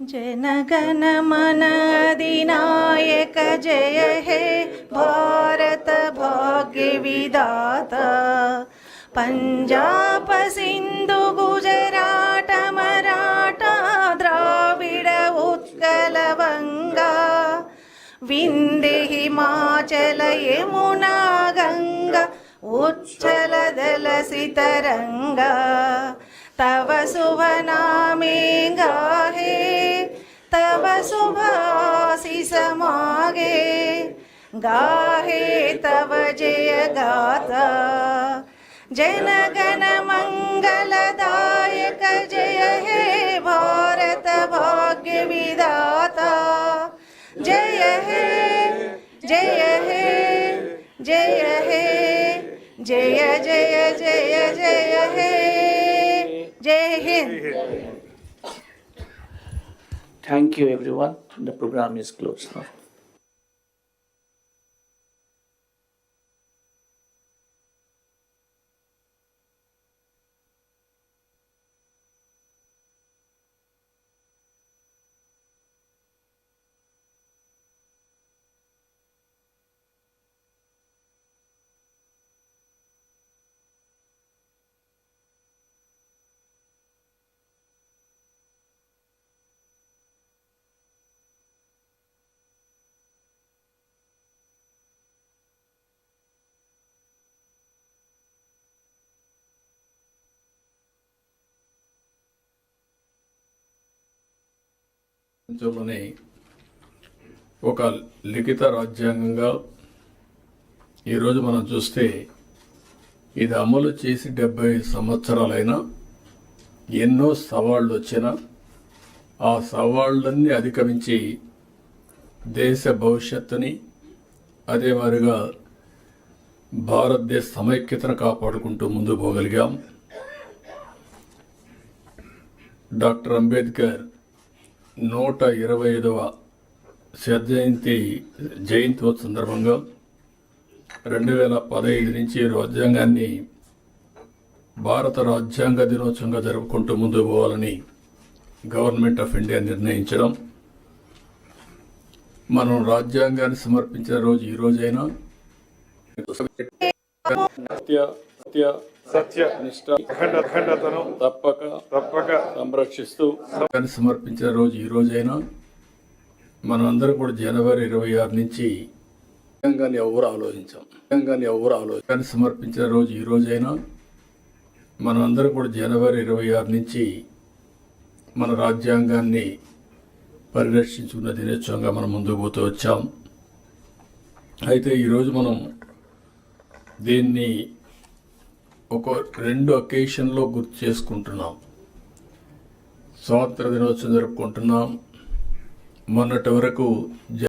जनगण मन अधिनायक जय हे भारत भाग्य विधाता। पंजाब सिंधु गुजरात मराठा द्राविड उत्कल वंगा विंध्य हिमाचल यमुना गंगा उच्चल दलसित तरंगा। तव शुभ नामे गाहे तव शुभ आशीष मागे गाहे तव जय गाथा। जन गण मंगलदायक जय हे भारत भाग्य विधाता। जय हे जय हे जय हे जय जय जय जय हे जय Hind. Thank you everyone. The program is closed now. లోని ఒక లిఖిత రాజ్యాంగంగా ఈరోజు మనం చూస్తే ఇది అమలు చేసి 70 సంవత్సరాలైనా ఎన్నో సవాళ్లు వచ్చినా ఆ సవాళ్లన్నీ అధిగమించి దేశ భవిష్యత్తుని అదే మాదిరిగా భారతదేశ సమైక్యతను కాపాడుకుంటూ ముందుకు పోగలిగాం. డాక్టర్ అంబేద్కర్ 125వ జయంతి సందర్భంగా 2015 నుంచి రాజ్యాంగాన్ని భారత రాజ్యాంగ దినోత్సవంగా జరుపుకుంటూ ముందుకు పోవాలని గవర్నమెంట్ ఆఫ్ ఇండియా నిర్ణయించడం, మనం రాజ్యాంగాన్ని సమర్పించిన రోజు ఈ రోజైనా సత్య నిష్ఠ అఖండతను తప్పక సంరక్షిస్తూ సమర్పించిన రోజు ఈ రోజైనా మనం అందరం కూడా జనవరి 26 నుంచి రాజ్యాంగాన్ని ఎవరు ఆలోచించాం సమర్పించిన రోజు ఈ రోజైనా మనం అందరం కూడా జనవరి 26 నుంచి మన రాజ్యాంగాన్ని పరిరక్షించుకున్న దినోత్సవంగా మనం ముందుకు పోతూ వచ్చాం. అయితే ఈరోజు మనం దీన్ని ఒక 2 అకేషన్లో గుర్తు చేసుకుంటున్నాం. స్వాతంత్ర దినోత్సవం జరుపుకుంటున్నాం. మొన్నటి వరకు